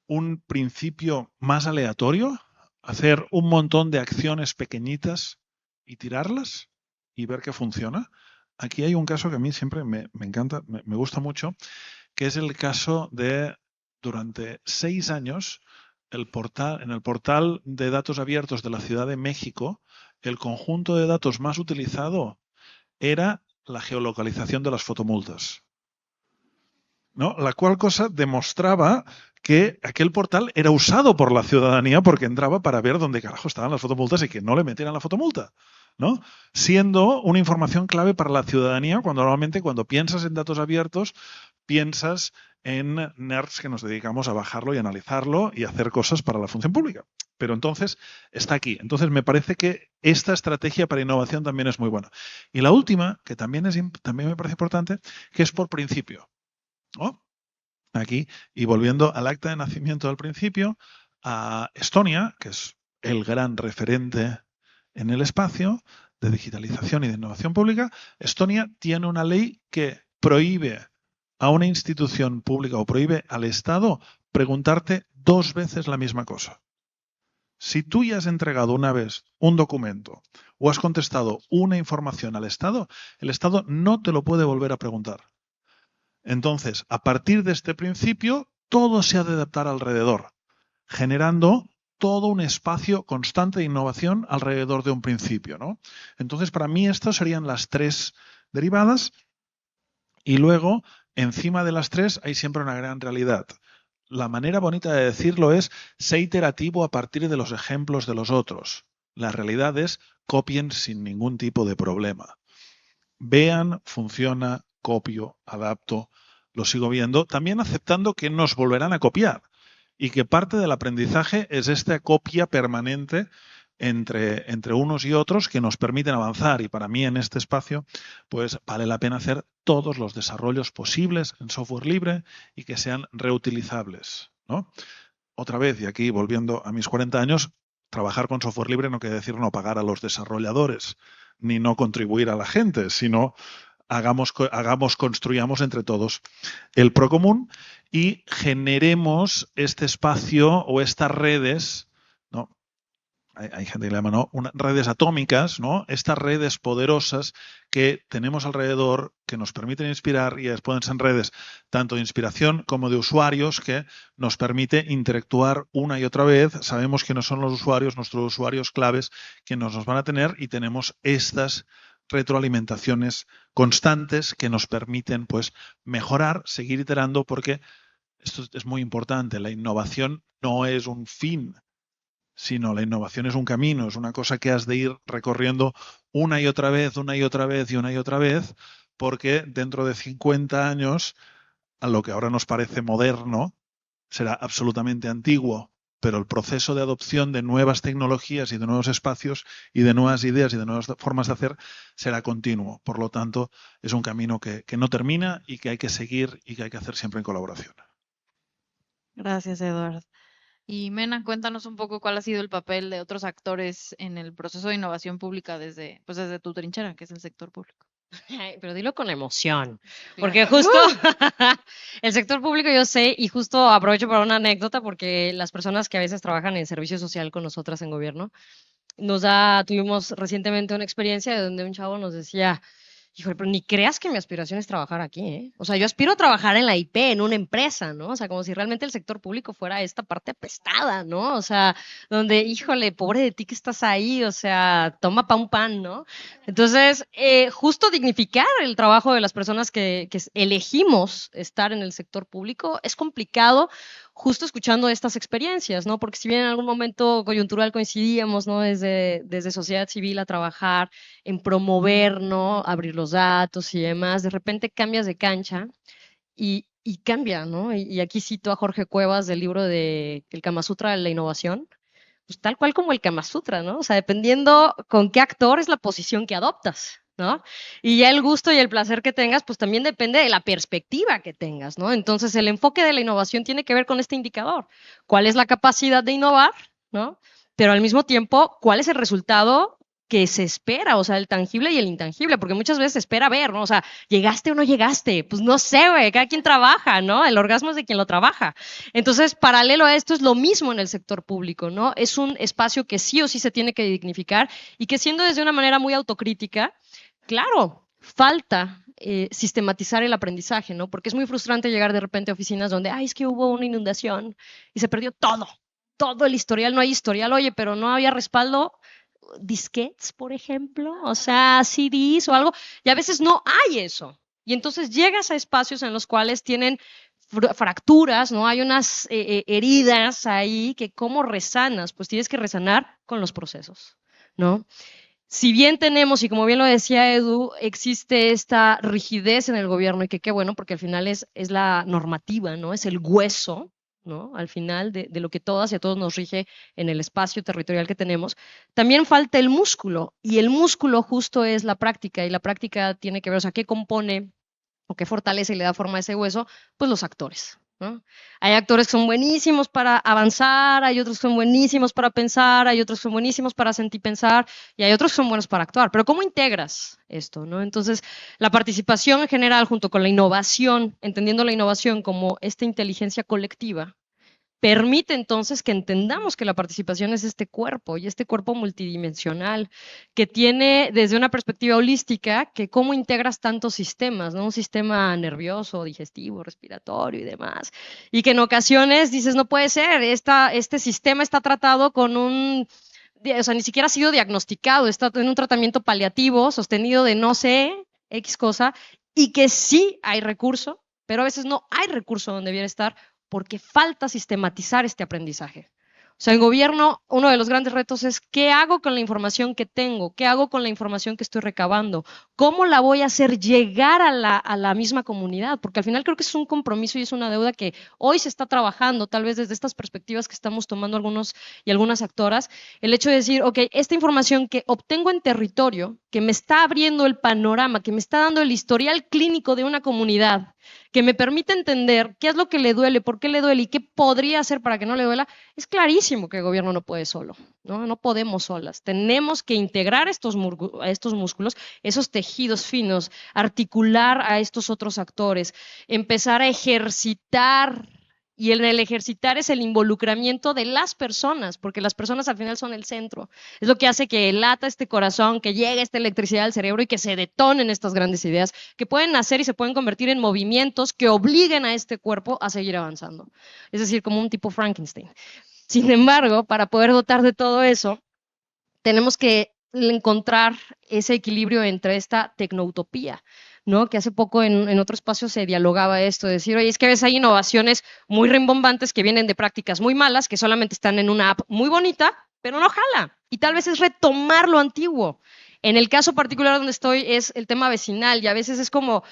un principio más aleatorio, hacer un montón de acciones pequeñitas y tirarlas y ver qué funciona. Aquí hay un caso que a mí siempre me encanta, me gusta mucho, que es el caso de, durante 6 años, en el portal de datos abiertos de la Ciudad de México, el conjunto de datos más utilizado era la geolocalización de las fotomultas, ¿no? La cual cosa demostraba que aquel portal era usado por la ciudadanía porque entraba para ver dónde carajo estaban las fotomultas y que no le metieran la fotomulta, ¿no? Siendo una información clave para la ciudadanía cuando normalmente cuando piensas en datos abiertos piensas en nerds que nos dedicamos a bajarlo y analizarlo y hacer cosas para la función pública. Pero entonces está aquí. Entonces me parece que esta estrategia para innovación también es muy buena. Y la última, que también me parece importante, que es por principio, ¿no? Aquí, y volviendo al acta de nacimiento del principio, a Estonia, que es el gran referente en el espacio de digitalización y de innovación pública, Estonia tiene una ley que prohíbe a una institución pública o prohíbe al Estado preguntarte 2 veces la misma cosa. Si tú ya has entregado una vez un documento o has contestado una información al Estado, el Estado no te lo puede volver a preguntar. Entonces, a partir de este principio, todo se ha de adaptar alrededor, generando todo un espacio constante de innovación alrededor de un principio, ¿no? Entonces, para mí, estas serían las 3 derivadas. Y luego, encima de las 3, hay siempre una gran realidad. La manera bonita de decirlo es, sé iterativo a partir de los ejemplos de los otros. La realidad es, copien sin ningún tipo de problema. Vean, funciona, copio, adapto, lo sigo viendo, también aceptando que nos volverán a copiar y que parte del aprendizaje es esta copia permanente entre unos y otros que nos permiten avanzar. Y para mí en este espacio pues vale la pena hacer todos los desarrollos posibles en software libre y que sean reutilizables, ¿no? Otra vez, y aquí volviendo a mis 40 años, trabajar con software libre no quiere decir no pagar a los desarrolladores ni no contribuir a la gente, sino construyamos entre todos el procomún y generemos este espacio o estas redes, ¿no? Hay gente que le llama, ¿no? Redes atómicas, ¿no? Estas redes poderosas que tenemos alrededor, que nos permiten inspirar y pueden ser redes tanto de inspiración como de usuarios que nos permite interactuar una y otra vez. Sabemos quiénes son los usuarios, nuestros usuarios claves que nos van a tener y tenemos estas retroalimentaciones constantes que nos permiten pues mejorar, seguir iterando, porque esto es muy importante. La innovación no es un fin, sino la innovación es un camino, es una cosa que has de ir recorriendo una y otra vez, una y otra vez y una y otra vez, porque dentro de 50 años, a lo que ahora nos parece moderno, será absolutamente antiguo, pero el proceso de adopción de nuevas tecnologías y de nuevos espacios y de nuevas ideas y de nuevas formas de hacer será continuo. Por lo tanto, es un camino que no termina y que hay que seguir y que hay que hacer siempre en colaboración. Gracias, Eduardo. Y Mena, cuéntanos un poco cuál ha sido el papel de otros actores en el proceso de innovación pública desde tu trinchera, que es el sector público. Ay, pero dilo con emoción, Claro. porque justo el sector público yo sé, y justo aprovecho para una anécdota, porque las personas que a veces trabajan en servicio social con nosotras en gobierno, tuvimos recientemente una experiencia donde un chavo nos decía, híjole, pero ni creas que mi aspiración es trabajar aquí, ¿eh? O sea, yo aspiro a trabajar en la IP, en una empresa, ¿no? O sea, como si realmente el sector público fuera esta parte apestada, ¿no? O sea, donde, híjole, pobre de ti que estás ahí, o sea, toma pa' un pan, ¿no? Entonces, justo dignificar el trabajo de las personas que elegimos estar en el sector público es complicado, justo escuchando estas experiencias, ¿no? Porque si bien en algún momento coyuntural coincidíamos, ¿no? Desde sociedad civil a trabajar en promover, ¿no? Abrir los datos y demás, de repente cambias de cancha y cambia, ¿no? Y aquí cito a Jorge Cuevas del libro de El Kama Sutra de la Innovación, pues tal cual como el Kama Sutra, ¿no? O sea, dependiendo con qué actor es la posición que adoptas, ¿no? Y ya el gusto y el placer que tengas, pues también depende de la perspectiva que tengas, ¿no? Entonces, el enfoque de la innovación tiene que ver con este indicador. ¿Cuál es la capacidad de innovar, ¿no? Pero al mismo tiempo, ¿cuál es el resultado que se espera? O sea, el tangible y el intangible, porque muchas veces se espera ver, ¿no? O sea, ¿llegaste o no llegaste? Pues no sé, güey, cada quien trabaja, ¿no? El orgasmo es de quien lo trabaja. Entonces, paralelo a esto es lo mismo en el sector público, ¿no? Es un espacio que sí o sí se tiene que dignificar y que siendo desde una manera muy autocrítica, claro, falta sistematizar el aprendizaje, ¿no? Porque es muy frustrante llegar de repente a oficinas donde, ay, es que hubo una inundación y se perdió todo el historial, no hay historial, oye, pero no había respaldo, disquetes, por ejemplo, o sea, CDs o algo, y a veces no hay eso. Y entonces llegas a espacios en los cuales tienen fracturas, ¿no? Hay unas heridas ahí que cómo resanas, pues tienes que resanar con los procesos, ¿no? si bien tenemos, y como bien lo decía Edu, existe esta rigidez en el gobierno, y que qué bueno, porque al final es la normativa, ¿no? Es el hueso, ¿no? Al final de lo que todas y a todos nos rige en el espacio territorial que tenemos, también falta el músculo, y el músculo justo es la práctica, y la práctica tiene que ver, o sea, ¿qué compone o qué fortalece y le da forma a ese hueso? Pues los actores, ¿no? Hay actores que son buenísimos para avanzar, hay otros que son buenísimos para pensar, hay otros que son buenísimos para sentir pensar y hay otros que son buenos para actuar. Pero ¿cómo integras esto, no? Entonces, la participación en general junto con la innovación, entendiendo la innovación como esta inteligencia colectiva, permite entonces que entendamos que la participación es este cuerpo y este cuerpo multidimensional que tiene desde una perspectiva holística que cómo integras tantos sistemas, ¿no? Un sistema nervioso, digestivo, respiratorio y demás. Y que en ocasiones dices, no puede ser, este sistema está tratado con o sea, ni siquiera ha sido diagnosticado, está en un tratamiento paliativo sostenido de no sé, X cosa, y que sí hay recurso, pero a veces no hay recurso donde debiera estar porque falta sistematizar este aprendizaje. O sea, en gobierno, uno de los grandes retos es qué hago con la información que tengo, qué hago con la información que estoy recabando, cómo la voy a hacer llegar a la misma comunidad, porque al final creo que es un compromiso y es una deuda que hoy se está trabajando, tal vez desde estas perspectivas que estamos tomando algunos y algunas actoras, el hecho de decir, ok, esta información que obtengo en territorio, que me está abriendo el panorama, que me está dando el historial clínico de una comunidad, que me permite entender qué es lo que le duele, por qué le duele y qué podría hacer para que no le duela, es clarísimo que el gobierno no puede solo, ¿no? No podemos solas. Tenemos que integrar estos músculos, esos tejidos finos, articular a estos otros actores, empezar a ejercitar. Y en el ejercitar es el involucramiento de las personas, porque las personas al final son el centro. Es lo que hace que lata este corazón, que llegue esta electricidad al cerebro y que se detonen estas grandes ideas, que pueden nacer y se pueden convertir en movimientos que obliguen a este cuerpo a seguir avanzando. Es decir, como un tipo Frankenstein. Sin embargo, para poder dotar de todo eso, tenemos que encontrar ese equilibrio entre esta tecnoutopía, ¿no? Que hace poco en otro espacio se dialogaba esto, de decir, oye, es que a veces hay innovaciones muy rimbombantes que vienen de prácticas muy malas, que solamente están en una app muy bonita, pero no jala. Y tal vez es retomar lo antiguo. En el caso particular donde estoy es el tema vecinal y a veces es como,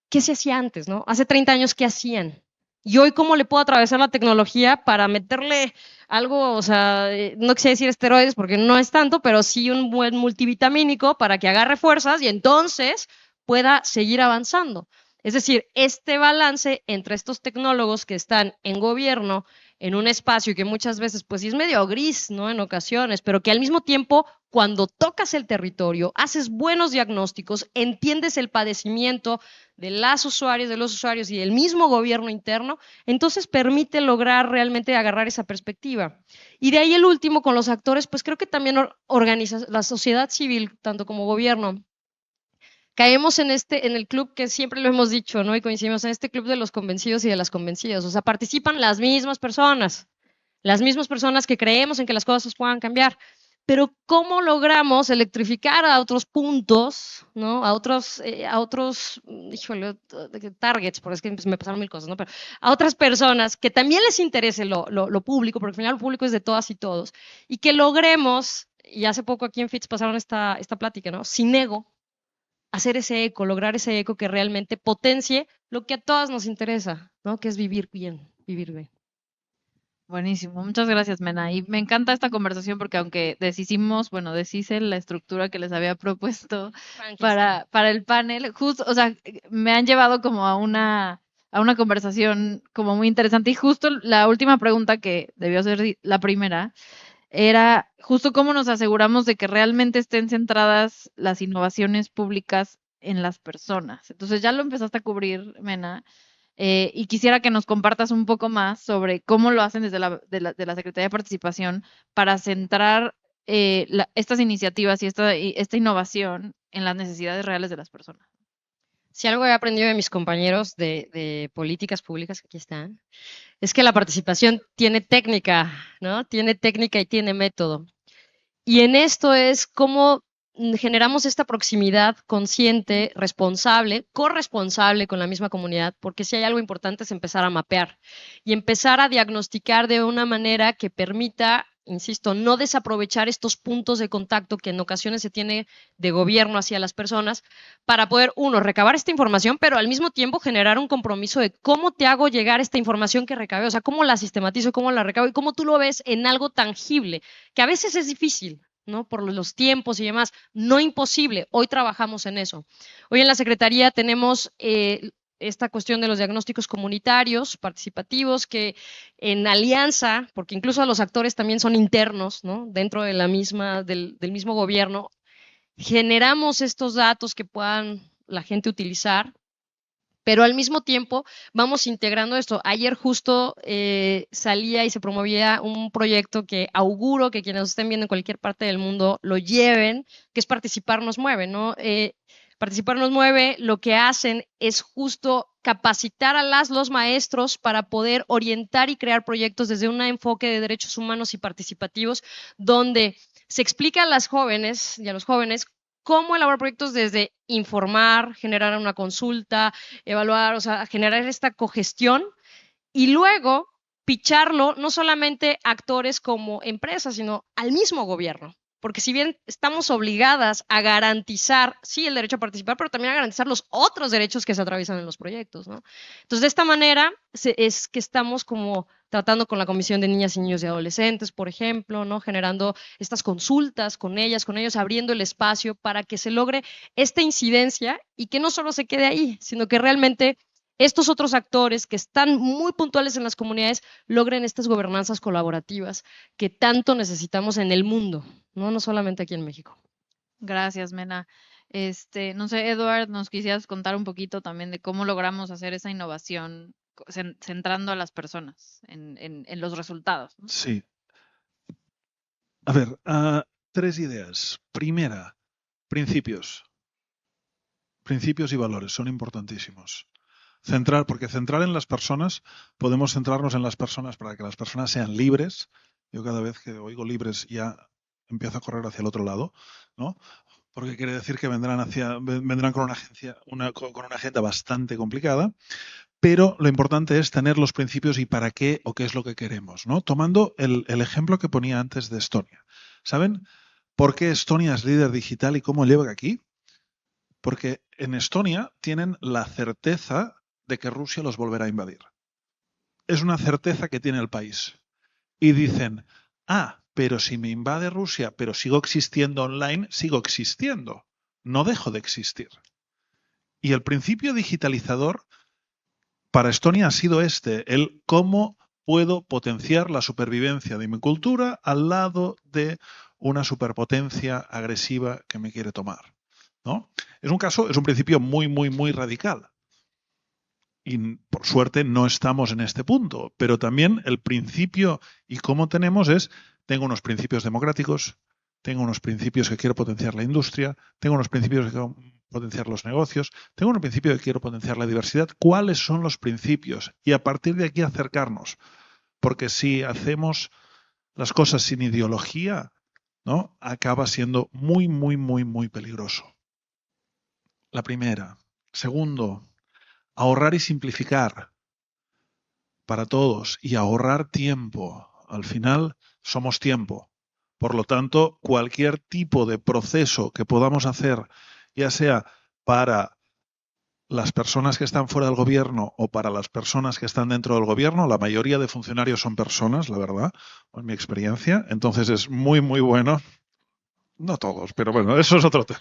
¿qué se hacía antes, no? Hace 30 años, ¿qué hacían? Y hoy, ¿cómo le puedo atravesar la tecnología para meterle algo, o sea, no quisiera decir esteroides porque no es tanto, pero sí un buen multivitamínico para que agarre fuerzas y entonces pueda seguir avanzando? Es decir, este balance entre estos tecnólogos que están en gobierno, en un espacio que muchas veces pues sí es medio gris, ¿no? En ocasiones, pero que al mismo tiempo cuando tocas el territorio, haces buenos diagnósticos, entiendes el padecimiento de las usuarias, de los usuarios y del mismo gobierno interno, entonces permite lograr realmente agarrar esa perspectiva. Y de ahí el último con los actores, pues creo que también organiza la sociedad civil, tanto como gobierno. Caemos en el club que siempre lo hemos dicho, ¿no? Y coincidimos en este club de los convencidos y de las convencidas. O sea, participan las mismas personas que creemos en que las cosas puedan cambiar. Pero ¿cómo logramos electrificar a otros puntos, ¿no? A otros, híjole, targets, porque es que me pasaron mil cosas, ¿no? Pero a otras personas que también les interese lo público, porque al final lo público es de todas y todos, y que logremos, y hace poco aquí en FITS pasaron esta plática, ¿no? Sin ego, hacer ese eco, lograr ese eco que realmente potencie lo que a todas nos interesa, ¿no? Que es vivir bien, vivir bien. Buenísimo, muchas gracias, Mena. Y me encanta esta conversación porque aunque deshice la estructura que les había propuesto para el panel, justo, o sea, me han llevado como a una conversación como muy interesante. Y justo la última pregunta que debió ser la primera era justo cómo nos aseguramos de que realmente estén centradas las innovaciones públicas en las personas. Entonces ya lo empezaste a cubrir, Mena. Y quisiera que nos compartas un poco más sobre cómo lo hacen desde de la Secretaría de Participación para centrar estas iniciativas y esta innovación en las necesidades reales de las personas. Si algo he aprendido de mis compañeros de políticas públicas que aquí están, es que la participación tiene técnica, ¿no? Tiene técnica y tiene método. Y en esto es cómo generamos esta proximidad consciente, responsable, corresponsable con la misma comunidad, porque si hay algo importante es empezar a mapear y empezar a diagnosticar de una manera que permita insisto, no desaprovechar estos puntos de contacto que en ocasiones se tiene de gobierno hacia las personas para poder, uno, recabar esta información, pero al mismo tiempo generar un compromiso de cómo te hago llegar esta información que recabé, o sea, cómo la sistematizo, cómo la recabo y cómo tú lo ves en algo tangible, que a veces es difícil, ¿no? Por los tiempos y demás, no imposible. Hoy trabajamos en eso. Hoy en la Secretaría tenemos esta cuestión de los diagnósticos comunitarios, participativos, que en alianza, porque incluso los actores también son internos, ¿no? Dentro de la misma, del mismo gobierno, generamos estos datos que puedan la gente utilizar, pero al mismo tiempo vamos integrando esto. Ayer justo salía y se promovía un proyecto que auguro que quienes nos estén viendo en cualquier parte del mundo lo lleven, que es Participar nos mueve, ¿no? Participar nos mueve, lo que hacen es justo capacitar a los maestros para poder orientar y crear proyectos desde un enfoque de derechos humanos y participativos, donde se explica a las jóvenes y a los jóvenes cómo elaborar proyectos desde informar, generar una consulta, evaluar, o sea, generar esta cogestión y luego picharlo no solamente a actores como empresas, sino al mismo gobierno. Porque si bien estamos obligadas a garantizar, sí, el derecho a participar, pero también a garantizar los otros derechos que se atraviesan en los proyectos, ¿no? Entonces, de esta manera es que estamos como tratando con la Comisión de Niñas y Niños y Adolescentes, por ejemplo, ¿no? Generando estas consultas con ellas, con ellos, abriendo el espacio para que se logre esta incidencia y que no solo se quede ahí, sino que realmente estos otros actores que están muy puntuales en las comunidades logren estas gobernanzas colaborativas que tanto necesitamos en el mundo, no solamente aquí en México. Gracias, Mena. No sé, Edward, ¿nos quisieras contar un poquito también de cómo logramos hacer esa innovación centrando a las personas en los resultados, ¿no? Sí. A ver, 3 ideas. Primera, principios. Principios y valores son importantísimos. Porque centrar en las personas, podemos centrarnos en las personas para que las personas sean libres. Yo cada vez que oigo libres ya empiezo a correr hacia el otro lado, ¿no? Porque quiere decir que vendrán con con una agenda bastante complicada. Pero lo importante es tener los principios y para qué o qué es lo que queremos, ¿no? Tomando el ejemplo que ponía antes de Estonia. ¿Saben por qué Estonia es líder digital y cómo llega aquí? Porque en Estonia tienen la certeza de que Rusia los volverá a invadir. Es una certeza que tiene el país. Y dicen, pero si me invade Rusia, pero sigo existiendo online, sigo existiendo. No dejo de existir. Y el principio digitalizador para Estonia ha sido el cómo puedo potenciar la supervivencia de mi cultura al lado de una superpotencia agresiva que me quiere tomar, ¿no? Es un principio muy, muy, muy radical. Y por suerte no estamos en este punto, pero también el principio y cómo tengo unos principios democráticos, tengo unos principios que quiero potenciar la industria, tengo unos principios que quiero potenciar los negocios, tengo unos principios que quiero potenciar la diversidad. ¿Cuáles son los principios? Y a partir de aquí acercarnos. Porque si hacemos las cosas sin ideología, ¿no? Acaba siendo muy, muy, muy, muy peligroso. La primera. Segundo, ahorrar y simplificar para todos y ahorrar tiempo. Al final somos tiempo. Por lo tanto, cualquier tipo de proceso que podamos hacer, ya sea para las personas que están fuera del gobierno o para las personas que están dentro del gobierno, la mayoría de funcionarios son personas, la verdad, en mi experiencia. Entonces es muy, muy bueno. No todos, pero bueno, eso es otro tema.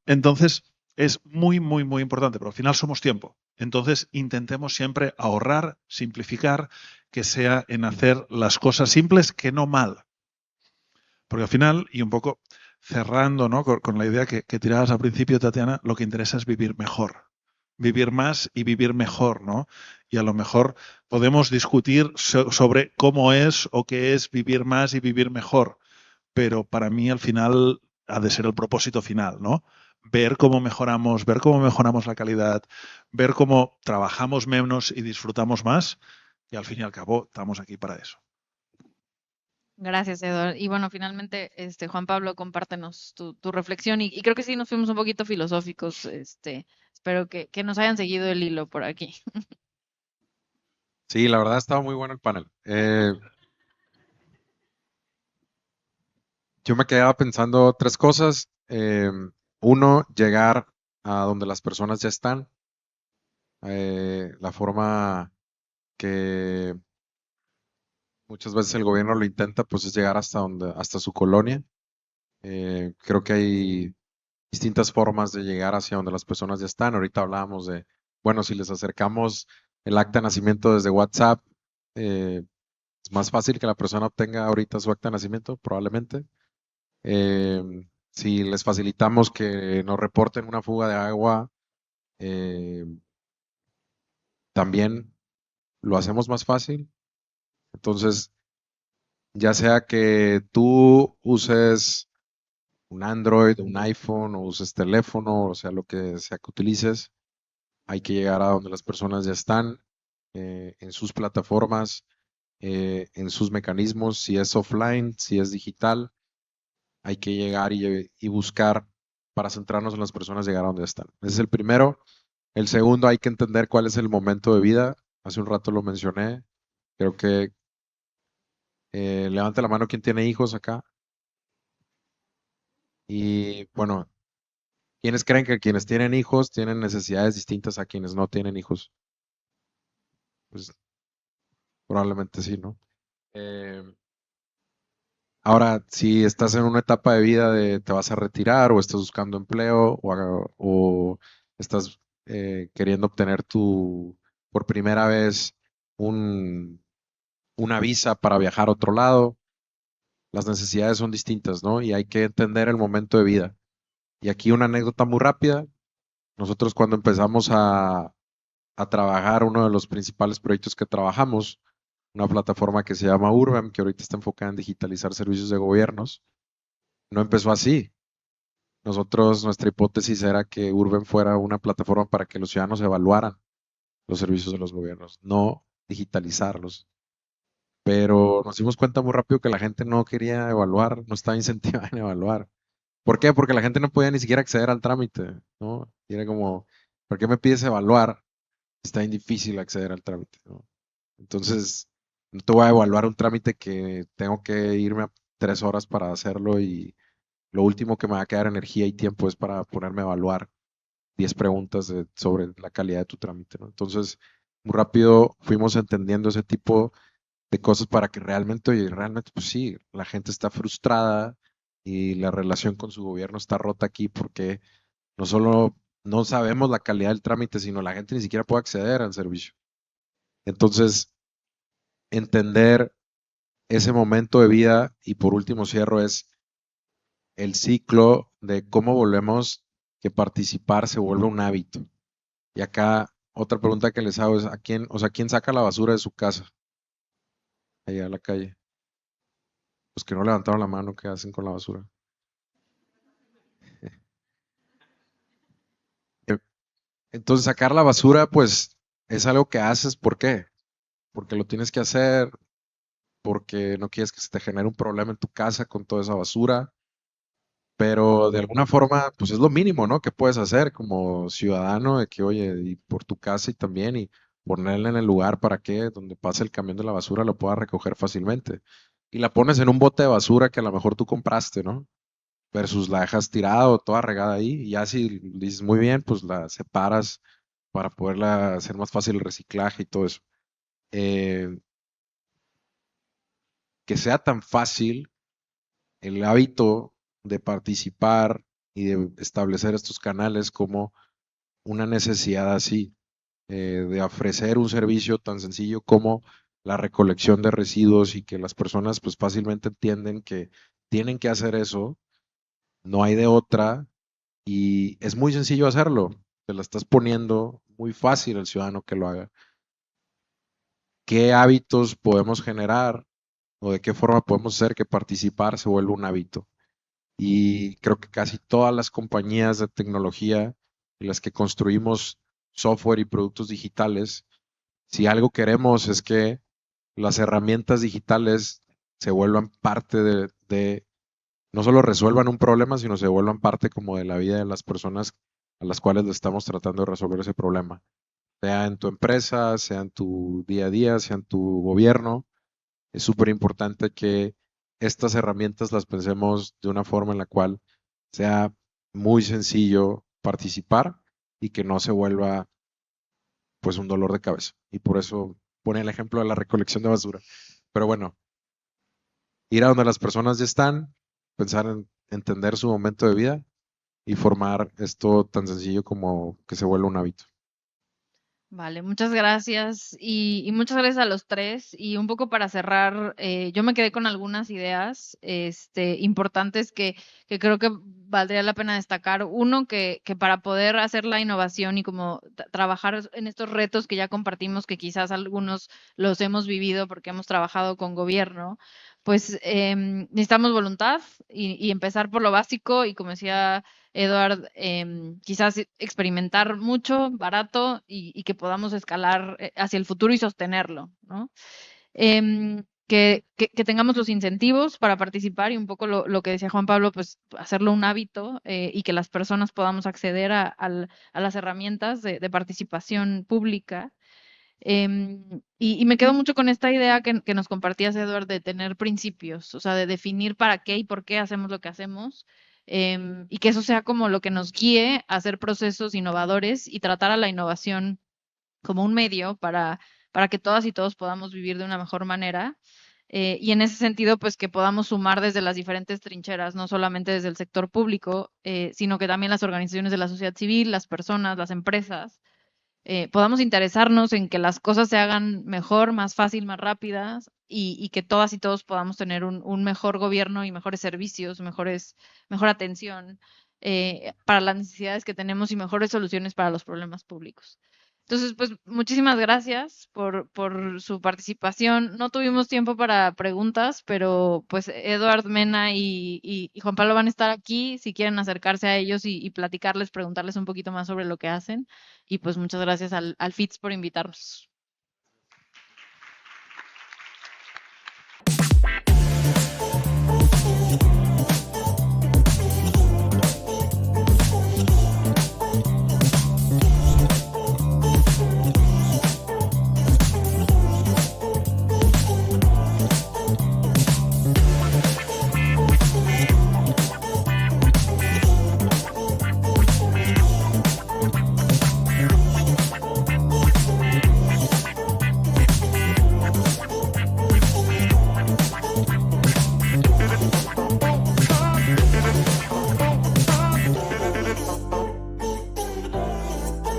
Entonces es muy, muy, muy importante, pero al final somos tiempo. Entonces intentemos siempre ahorrar, simplificar, que sea en hacer las cosas simples que no mal. Porque al final, y un poco cerrando, ¿no? con la idea que tirabas al principio, Tatiana, lo que interesa es vivir mejor. Vivir más y vivir mejor, ¿no? Y a lo mejor podemos discutir sobre cómo es o qué es vivir más y vivir mejor. Pero para mí al final ha de ser el propósito final, ¿no? Ver cómo mejoramos la calidad, ver cómo trabajamos menos y disfrutamos más, y al fin y al cabo estamos aquí para eso. Gracias, Eduardo. Y bueno, finalmente, Juan Pablo, compártenos tu reflexión y creo que sí nos fuimos un poquito filosóficos. Espero que nos hayan seguido el hilo por aquí. Sí, la verdad estaba muy bueno el panel. Yo me quedaba pensando 3 cosas. Uno, llegar a donde las personas ya están. La forma que muchas veces el gobierno lo intenta, pues es llegar hasta su colonia. Creo que hay distintas formas de llegar hacia donde las personas ya están. Ahorita hablábamos de, bueno, si les acercamos el acta de nacimiento desde WhatsApp, es más fácil que la persona obtenga ahorita su acta de nacimiento, probablemente. Si les facilitamos que nos reporten una fuga de agua, también lo hacemos más fácil. Entonces, ya sea que tú uses un Android, un iPhone, o uses teléfono, o sea, lo que sea que utilices, hay que llegar a donde las personas ya están, en sus plataformas, en sus mecanismos, si es offline, si es digital, hay que llegar y buscar para centrarnos en las personas, llegar a donde están. Ese es el primero. El segundo, hay que entender cuál es el momento de vida. Hace un rato lo mencioné. Creo que levante la mano quien tiene hijos acá. Y bueno, ¿quiénes creen que quienes tienen hijos tienen necesidades distintas a quienes no tienen hijos? Pues probablemente sí, ¿no? Eh, Ahora, si estás en una etapa de vida de te vas a retirar o estás buscando empleo o estás queriendo obtener por primera vez una visa para viajar a otro lado, las necesidades son distintas, ¿no? Y hay que entender el momento de vida. Y aquí una anécdota muy rápida. Nosotros cuando empezamos a trabajar, uno de los principales proyectos que trabajamos, una plataforma que se llama Urbem, que ahorita está enfocada en digitalizar servicios de gobiernos, no empezó así. Nuestra hipótesis era que Urbem fuera una plataforma para que los ciudadanos evaluaran los servicios de los gobiernos, no digitalizarlos. Pero nos dimos cuenta muy rápido que la gente no quería evaluar, no estaba incentivada en evaluar. ¿Por qué? Porque la gente no podía ni siquiera acceder al trámite, ¿no? Y era como, ¿por qué me pides evaluar? Está bien difícil acceder al trámite, ¿no? Entonces, no te voy a evaluar un trámite que tengo que irme a 3 horas para hacerlo y lo último que me va a quedar energía y tiempo es para ponerme a evaluar 10 preguntas sobre la calidad de tu trámite, ¿no? Entonces, muy rápido fuimos entendiendo ese tipo de cosas para que realmente, oye, realmente, pues sí, la gente está frustrada y la relación con su gobierno está rota aquí porque no solo no sabemos la calidad del trámite, sino la gente ni siquiera puede acceder al servicio. Entonces, entender ese momento de vida y por último cierro es el ciclo de cómo volvemos que participar se vuelve un hábito. Y acá otra pregunta que les hago es ¿quién saca la basura de su casa? Allá a la calle. Los que no levantaron la mano, ¿qué hacen con la basura? Entonces sacar la basura, pues es algo que haces, ¿por qué? Porque lo tienes que hacer, porque no quieres que se te genere un problema en tu casa con toda esa basura, pero de alguna forma, pues es lo mínimo, ¿no? Que puedes hacer como ciudadano de que, oye, y por tu casa y también, y ponerla en el lugar para que donde pase el camión de la basura lo puedas recoger fácilmente. Y la pones en un bote de basura que a lo mejor tú compraste, ¿no? Versus la dejas tirada o toda regada ahí, y ya si dices muy bien, pues la separas para poderla hacer más fácil el reciclaje y todo eso. Eh, que sea tan fácil el hábito de participar y de establecer estos canales como una necesidad así, de ofrecer un servicio tan sencillo como la recolección de residuos y que las personas pues fácilmente entienden que tienen que hacer eso, no hay de otra y es muy sencillo hacerlo, te la estás poniendo muy fácil al ciudadano que lo haga. ¿Qué hábitos podemos generar o de qué forma podemos hacer que participar se vuelva un hábito? Y creo que casi todas las compañías de tecnología en las que construimos software y productos digitales, si algo queremos es que las herramientas digitales se vuelvan parte no solo resuelvan un problema, sino se vuelvan parte como de la vida de las personas a las cuales le estamos tratando de resolver ese problema. Sea en tu empresa, sea en tu día a día, sea en tu gobierno, es súper importante que estas herramientas las pensemos de una forma en la cual sea muy sencillo participar y que no se vuelva pues un dolor de cabeza. Y por eso pone el ejemplo de la recolección de basura. Pero bueno, ir a donde las personas ya están, pensar en entender su momento de vida y formar esto tan sencillo como que se vuelva un hábito. Vale, muchas gracias y muchas gracias a los tres. Y un poco para cerrar, yo me quedé con algunas ideas importantes que creo que valdría la pena destacar. Uno, que para poder hacer la innovación y como trabajar en estos retos que ya compartimos, que quizás algunos los hemos vivido porque hemos trabajado con gobierno, pues necesitamos voluntad y empezar por lo básico y como decía Eduard, quizás experimentar mucho, barato y que podamos escalar hacia el futuro y sostenerlo, ¿no? Que tengamos los incentivos para participar y un poco lo que decía Juan Pablo, pues hacerlo un hábito y que las personas podamos acceder a las herramientas de participación pública. Y me quedo mucho con esta idea que nos compartías, Eduard, de tener principios, o sea, de definir para qué y por qué hacemos lo que hacemos, y que eso sea como lo que nos guíe a hacer procesos innovadores y tratar a la innovación como un medio para que todas y todos podamos vivir de una mejor manera. Y en ese sentido, pues que podamos sumar desde las diferentes trincheras, no solamente desde el sector público, sino que también las organizaciones de la sociedad civil, las personas, las empresas, podamos interesarnos en que las cosas se hagan mejor, más fácil, más rápidas y que todas y todos podamos tener un mejor gobierno y mejores servicios, mejor atención para las necesidades que tenemos y mejores soluciones para los problemas públicos. Entonces, pues muchísimas gracias por su participación. No tuvimos tiempo para preguntas, pero pues Eduard Mena y Juan Pablo van a estar aquí si quieren acercarse a ellos y platicarles, preguntarles un poquito más sobre lo que hacen. Y pues muchas gracias al FITS por invitarnos.